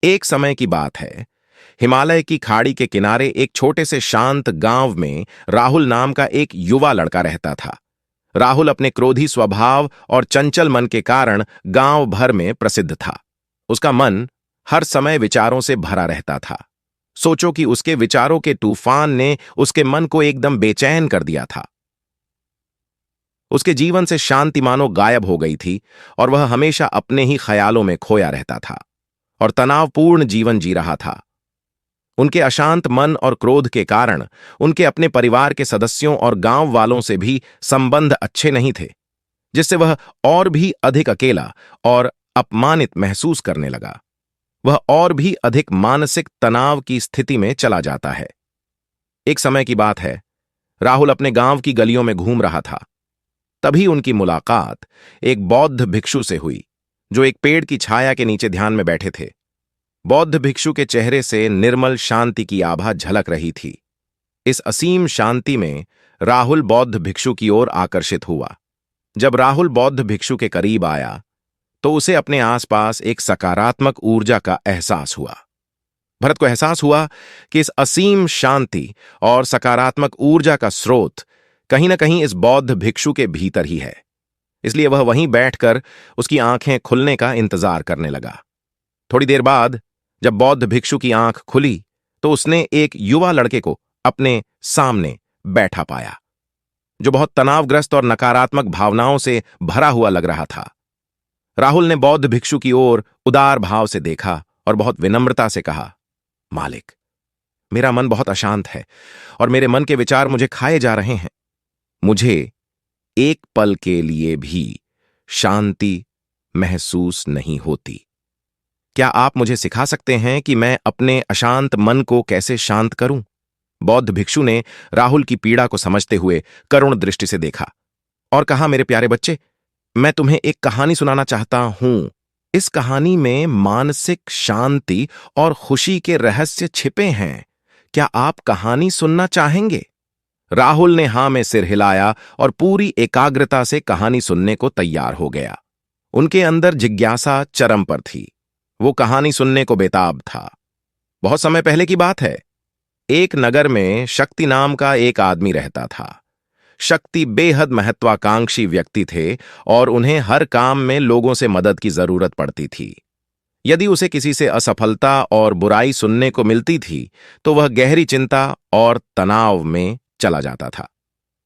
एक समय की बात है। हिमालय की खाड़ी के किनारे एक छोटे से शांत गांव में राहुल नाम का एक युवा लड़का रहता था। राहुल अपने क्रोधी स्वभाव और चंचल मन के कारण गांव भर में प्रसिद्ध था। उसका मन हर समय विचारों से भरा रहता था। सोचो कि उसके विचारों के तूफान ने उसके मन को एकदम बेचैन कर दिया था। उसके जीवन से शांति मानो गायब हो गई थी और वह हमेशा अपने ही ख्यालों में खोया रहता था और तनावपूर्ण जीवन जी रहा था। उनके अशांत मन और क्रोध के कारण उनके अपने परिवार के सदस्यों और गांव वालों से भी संबंध अच्छे नहीं थे, जिससे वह और भी अधिक अकेला और अपमानित महसूस करने लगा। वह और भी अधिक मानसिक तनाव की स्थिति में चला जाता है। एक समय की बात है, राहुल अपने गांव की गलियों में घूम रहा था। तभी उनकी मुलाकात एक बौद्ध भिक्षु से हुई, जो एक पेड़ की छाया के नीचे ध्यान में बैठे थे। बौद्ध भिक्षु के चेहरे से निर्मल शांति की आभा झलक रही थी। इस असीम शांति में राहुल बौद्ध भिक्षु की ओर आकर्षित हुआ। जब राहुल बौद्ध भिक्षु के करीब आया तो उसे अपने आसपास एक सकारात्मक ऊर्जा का एहसास हुआ। भरत को एहसास हुआ कि इस असीम शांति और सकारात्मक ऊर्जा का स्रोत कहीं न कहीं इस बौद्ध भिक्षु के भीतर ही है। इसलिए वह वहीं बैठकर उसकी आंखें खुलने का इंतजार करने लगा। थोड़ी देर बाद जब बौद्ध भिक्षु की आंख खुली तो उसने एक युवा लड़के को अपने सामने बैठा पाया, जो बहुत तनावग्रस्त और नकारात्मक भावनाओं से भरा हुआ लग रहा था। राहुल ने बौद्ध भिक्षु की ओर उदार भाव से देखा और बहुत विनम्रता से कहा, मालिक, मेरा मन बहुत अशांत है और मेरे मन के विचार मुझे खाए जा रहे हैं। मुझे एक पल के लिए भी शांति महसूस नहीं होती। क्या आप मुझे सिखा सकते हैं कि मैं अपने अशांत मन को कैसे शांत करूं? बौद्ध भिक्षु ने राहुल की पीड़ा को समझते हुए करुण दृष्टि से देखा और कहा, मेरे प्यारे बच्चे, मैं तुम्हें एक कहानी सुनाना चाहता हूं। इस कहानी में मानसिक शांति और खुशी के रहस्य छिपे हैं। क्या आप कहानी सुनना चाहेंगे? राहुल ने हां में सिर हिलाया और पूरी एकाग्रता से कहानी सुनने को तैयार हो गया। उनके अंदर जिज्ञासा चरम पर थी। वो कहानी सुनने को बेताब था। बहुत समय पहले की बात है। एक नगर में शक्ति नाम का एक आदमी रहता था। शक्ति बेहद महत्वाकांक्षी व्यक्ति थे और उन्हें हर काम में लोगों से मदद की जरूरत पड़ती थी। यदि उसे किसी से असफलता और बुराई सुनने को मिलती थी तो वह गहरी चिंता और तनाव में चला जाता था।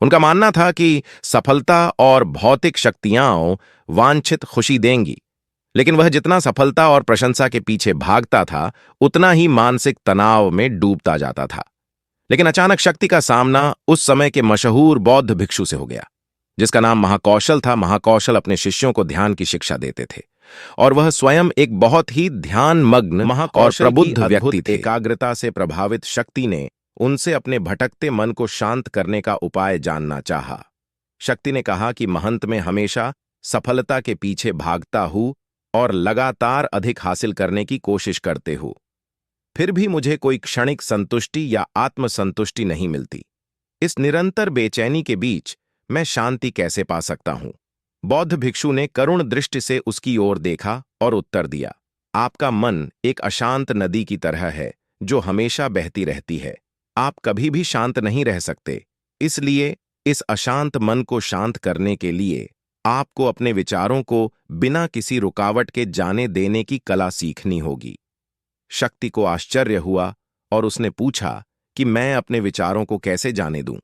उनका मानना था कि सफलता और भौतिक शक्तियां वांछित खुशी देंगी, लेकिन वह जितना सफलता और प्रशंसा के पीछे भागता था उतना ही मानसिक तनाव में डूबता जाता था। लेकिन अचानक शक्ति का सामना उस समय के मशहूर बौद्ध भिक्षु से हो गया, जिसका नाम महाकौशल था। महाकौशल अपने शिष्यों को ध्यान की शिक्षा देते थे और वह स्वयं एक बहुत ही ध्यानमग्न और प्रबुद्ध व्यक्ति थे। एकाग्रता से प्रभावित शक्ति ने उनसे अपने भटकते मन को शांत करने का उपाय जानना चाहा। शक्ति ने कहा कि महंत में हमेशा सफलता के पीछे भागता हूं और लगातार अधिक हासिल करने की कोशिश करते हो, फिर भी मुझे कोई क्षणिक संतुष्टि या आत्मसंतुष्टि नहीं मिलती। इस निरंतर बेचैनी के बीच मैं शांति कैसे पा सकता हूं? बौद्ध भिक्षु ने करुण दृष्टि से उसकी ओर देखा और उत्तर दिया, आपका मन एक अशांत नदी की तरह है जो हमेशा बहती रहती है। आप कभी भी शांत नहीं रह सकते। इसलिए इस अशांत मन को शांत करने के लिए आपको अपने विचारों को बिना किसी रुकावट के जाने देने की कला सीखनी होगी। शक्ति को आश्चर्य हुआ और उसने पूछा कि मैं अपने विचारों को कैसे जाने दूं?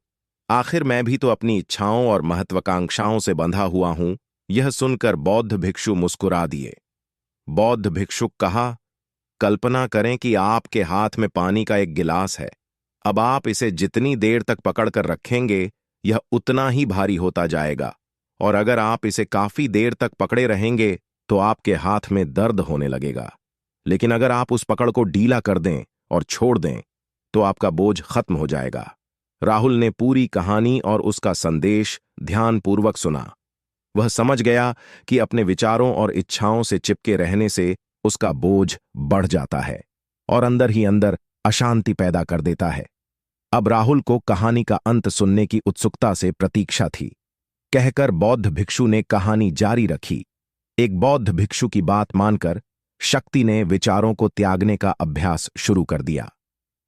आखिर मैं भी तो अपनी इच्छाओं और महत्वाकांक्षाओं से बंधा हुआ हूं। यह सुनकर बौद्ध भिक्षु मुस्कुरा दिए। बौद्ध भिक्षुक कहा, कल्पना करें कि आपके हाथ में पानी का एक गिलास है। अब आप इसे जितनी देर तक पकड़कर रखेंगे यह उतना ही भारी होता जाएगा, और अगर आप इसे काफी देर तक पकड़े रहेंगे तो आपके हाथ में दर्द होने लगेगा। लेकिन अगर आप उस पकड़ को ढीला कर दें और छोड़ दें तो आपका बोझ खत्म हो जाएगा। राहुल ने पूरी कहानी और उसका संदेश ध्यानपूर्वक सुना। वह समझ गया कि अपने विचारों और इच्छाओं से चिपके रहने से उसका बोझ बढ़ जाता है और अंदर ही अंदर अशांति पैदा कर देता है। अब राहुल को कहानी का अंत सुनने की उत्सुकता से प्रतीक्षा थी। कहकर बौद्ध भिक्षु ने कहानी जारी रखी। एक बौद्ध भिक्षु की बात मानकर शक्ति ने विचारों को त्यागने का अभ्यास शुरू कर दिया।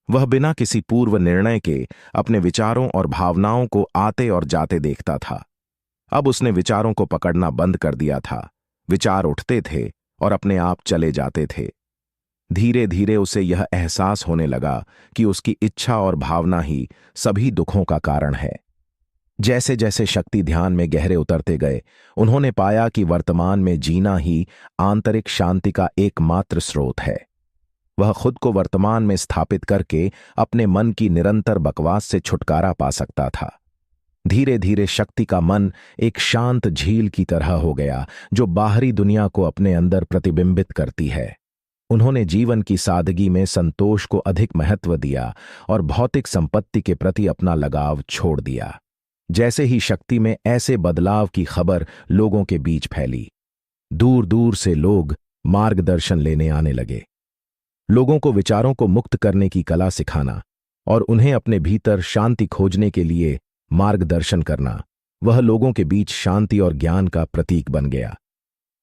वह बिना किसी पूर्व निर्णय के अपने विचारों और भावनाओं को आते और जाते देखता था। अब उसने विचारों को पकड़ना बंद कर दिया था। विचार उठते थे और अपने आप चले जाते थे। धीरे धीरे उसे यह एहसास होने लगा कि उसकी इच्छा और भावना ही सभी दुखों का कारण है। जैसे जैसे शक्ति ध्यान में गहरे उतरते गए, उन्होंने पाया कि वर्तमान में जीना ही आंतरिक शांति का एकमात्र स्रोत है। वह खुद को वर्तमान में स्थापित करके अपने मन की निरंतर बकवास से छुटकारा पा सकता था। धीरे धीरे शक्ति का मन एक शांत झील की तरह हो गया, जो बाहरी दुनिया को अपने अंदर प्रतिबिंबित करती है। उन्होंने जीवन की सादगी में संतोष को अधिक महत्व दिया और भौतिक संपत्ति के प्रति अपना लगाव छोड़ दिया। जैसे ही शक्ति में ऐसे बदलाव की खबर लोगों के बीच फैली, दूर दूर से लोग मार्गदर्शन लेने आने लगे। लोगों को विचारों को मुक्त करने की कला सिखाना और उन्हें अपने भीतर शांति खोजने के लिए मार्गदर्शन करना, वह लोगों के बीच शांति और ज्ञान का प्रतीक बन गया।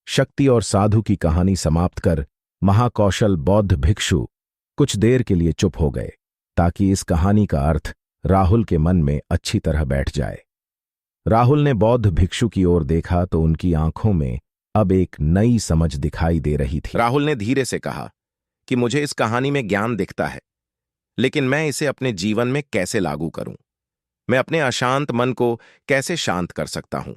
शक्ति और साधु की कहानी समाप्त कर महाकौशल बौद्ध भिक्षु कुछ देर के लिए चुप हो गए, ताकि इस कहानी का अर्थ राहुल के मन में अच्छी तरह बैठ जाए। राहुल ने बौद्ध भिक्षु की ओर देखा तो उनकी आंखों में अब एक नई समझ दिखाई दे रही थी। राहुल ने धीरे से कहा कि मुझे इस कहानी में ज्ञान दिखता है, लेकिन मैं इसे अपने जीवन में कैसे लागू करूं? मैं अपने अशांत मन को कैसे शांत कर सकता हूं?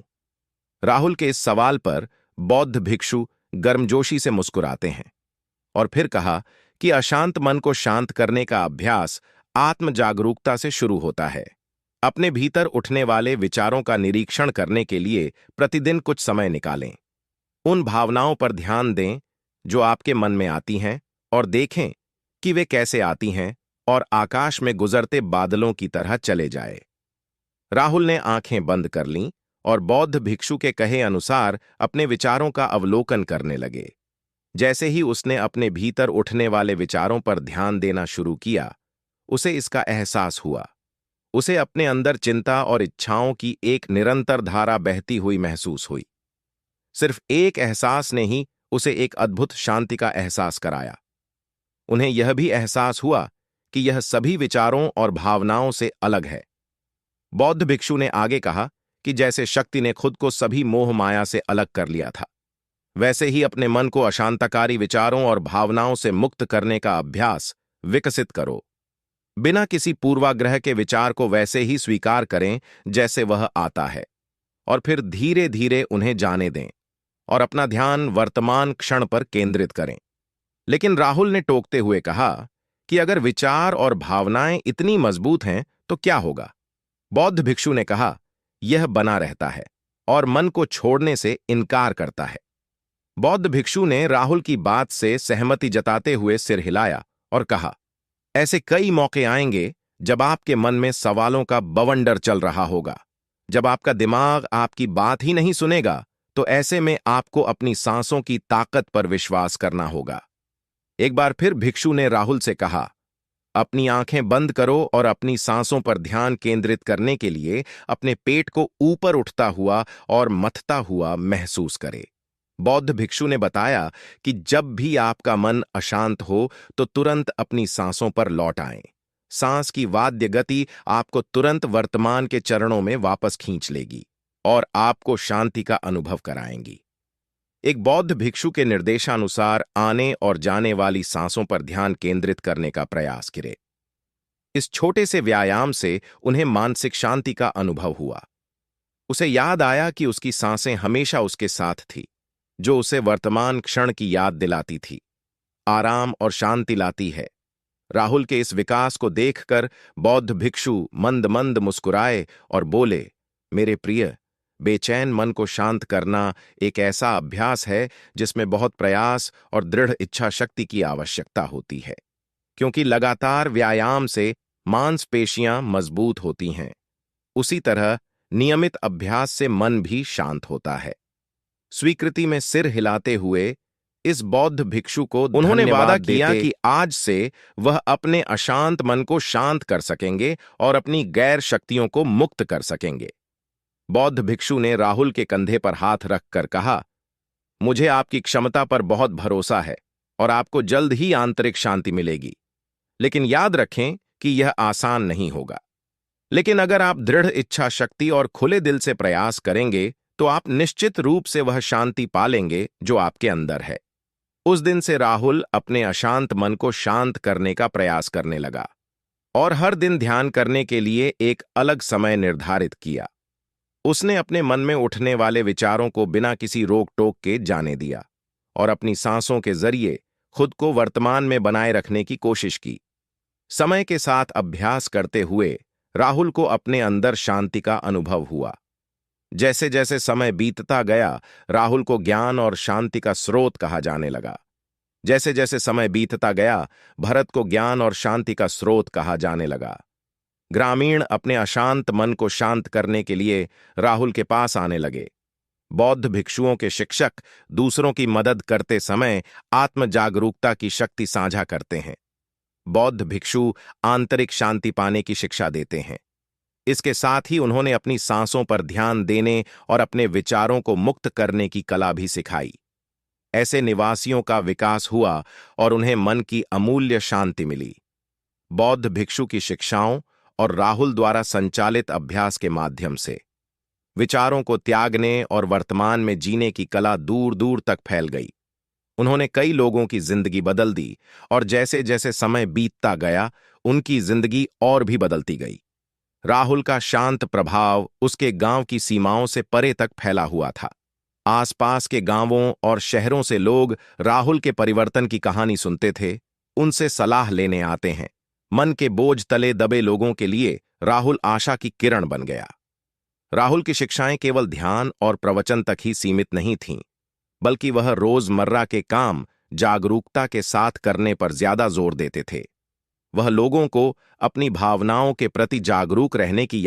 राहुल के इस सवाल पर बौद्ध भिक्षु गर्मजोशी से मुस्कुराते हैं और फिर कहा कि अशांत मन को शांत करने का अभ्यास आत्म जागरूकता से शुरू होता है। अपने भीतर उठने वाले विचारों का निरीक्षण करने के लिए प्रतिदिन कुछ समय निकालें। उन भावनाओं पर ध्यान दें जो आपके मन में आती हैं और देखें कि वे कैसे आती हैं और आकाश में गुजरते बादलों की तरह चले जाए। राहुल ने आंखें बंद कर लीं और बौद्ध भिक्षु के कहे अनुसार अपने विचारों का अवलोकन करने लगे। जैसे ही उसने अपने भीतर उठने वाले विचारों पर ध्यान देना शुरू किया, उसे इसका एहसास हुआ। उसे अपने अंदर चिंता और इच्छाओं की एक निरंतर धारा बहती हुई महसूस हुई। सिर्फ एक एहसास ने ही उसे एक अद्भुत शांति का एहसास कराया। उन्हें यह भी एहसास हुआ कि यह सभी विचारों और भावनाओं से अलग है। बौद्ध भिक्षु ने आगे कहा कि जैसे शक्ति ने खुद को सभी मोह माया से अलग कर लिया था, वैसे ही अपने मन को अशांतकारी विचारों और भावनाओं से मुक्त करने का अभ्यास विकसित करो। बिना किसी पूर्वाग्रह के विचार को वैसे ही स्वीकार करें जैसे वह आता है, और फिर धीरे धीरे उन्हें जाने दें और अपना ध्यान वर्तमान क्षण पर केंद्रित करें। लेकिन राहुल ने टोकते हुए कहा कि अगर विचार और भावनाएं इतनी मजबूत हैं तो क्या होगा? बौद्ध भिक्षु ने कहा, यह बना रहता है और मन को छोड़ने से इनकार करता है। बौद्ध भिक्षु ने राहुल की बात से सहमति जताते हुए सिर हिलाया और कहा, ऐसे कई मौके आएंगे जब आपके मन में सवालों का बवंडर चल रहा होगा। जब आपका दिमाग आपकी बात ही नहीं सुनेगा, तो ऐसे में आपको अपनी सांसों की ताकत पर विश्वास करना होगा। एक बार फिर भिक्षु ने राहुल से कहा, अपनी आंखें बंद करो और अपनी सांसों पर ध्यान केंद्रित करने के लिए अपने पेट को ऊपर उठता हुआ और मथता हुआ महसूस करे। बौद्ध भिक्षु ने बताया कि जब भी आपका मन अशांत हो तो तुरंत अपनी सांसों पर लौट आएं। सांस की वाद्य गति आपको तुरंत वर्तमान के चरणों में वापस खींच लेगी और आपको शांति का अनुभव कराएंगी। एक बौद्ध भिक्षु के निर्देशानुसार आने और जाने वाली सांसों पर ध्यान केंद्रित करने का प्रयास करें। इस छोटे से व्यायाम से उन्हें मानसिक शांति का अनुभव हुआ। उसे याद आया कि उसकी सांसें हमेशा उसके साथ थी, जो उसे वर्तमान क्षण की याद दिलाती थी, आराम और शांति लाती है। राहुल के इस विकास को देखकर बौद्ध भिक्षु मंद मंद मुस्कुराए और बोले, मेरे प्रिय, बेचैन मन को शांत करना एक ऐसा अभ्यास है जिसमें बहुत प्रयास और दृढ़ इच्छा शक्ति की आवश्यकता होती है, क्योंकि लगातार व्यायाम से मांसपेशियां मजबूत होती हैं। उसी तरह नियमित अभ्यास से मन भी शांत होता है। स्वीकृति में सिर हिलाते हुए इस बौद्ध भिक्षु को उन्होंने वादा किया कि आज से वह अपने अशांत मन को शांत कर सकेंगे और अपनी गैर शक्तियों को मुक्त कर सकेंगे। बौद्ध भिक्षु ने राहुल के कंधे पर हाथ रखकर कहा, मुझे आपकी क्षमता पर बहुत भरोसा है। और आपको जल्द ही आंतरिक शांति मिलेगी। लेकिन याद रखें कि यह आसान नहीं होगा। लेकिन अगर आप दृढ़ इच्छा शक्ति और खुले दिल से प्रयास करेंगे तो आप निश्चित रूप से वह शांति पालेंगे जो आपके अंदर है। उस दिन से राहुल अपने अशांत मन को शांत करने का प्रयास करने लगा और हर दिन ध्यान करने के लिए एक अलग समय निर्धारित किया। उसने अपने मन में उठने वाले विचारों को बिना किसी रोक टोक के जाने दिया और अपनी सांसों के जरिए खुद को वर्तमान में बनाए रखने की कोशिश की। समय के साथ अभ्यास करते हुए राहुल को अपने अंदर शांति का अनुभव हुआ। जैसे जैसे समय बीतता गया, राहुल को ज्ञान और शांति का स्रोत कहा जाने लगा। जैसे जैसे समय बीतता गया, भरत को ज्ञान और शांति का स्रोत कहा जाने लगा। ग्रामीण अपने अशांत मन को शांत करने के लिए राहुल के पास आने लगे। बौद्ध भिक्षुओं के शिक्षक दूसरों की मदद करते समय आत्म जागरूकता की शक्ति साझा करते हैं। बौद्ध भिक्षु आंतरिक शांति पाने की शिक्षा देते हैं। इसके साथ ही उन्होंने अपनी सांसों पर ध्यान देने और अपने विचारों को मुक्त करने की कला भी सिखाई। ऐसे निवासियों का विकास हुआ और उन्हें मन की अमूल्य शांति मिली। बौद्ध भिक्षु की शिक्षाओं और राहुल द्वारा संचालित अभ्यास के माध्यम से विचारों को त्यागने और वर्तमान में जीने की कला दूर दूर तक फैल गई। उन्होंने कई लोगों की जिंदगी बदल दी और जैसे जैसे समय बीतता गया, उनकी जिंदगी और भी बदलती गई। राहुल का शांत प्रभाव उसके गांव की सीमाओं से परे तक फैला हुआ था। आसपास के गांवों और शहरों से लोग राहुल के परिवर्तन की कहानी सुनते थे, उनसे सलाह लेने आते हैं। मन के बोझ तले दबे लोगों के लिए राहुल आशा की किरण बन गया। राहुल की शिक्षाएं केवल ध्यान और प्रवचन तक ही सीमित नहीं थीं, बल्कि वह रोजमर्रा के काम जागरूकता के साथ करने पर ज्यादा जोर देते थे। वह लोगों को अपनी भावनाओं के प्रति जागरूक रहने की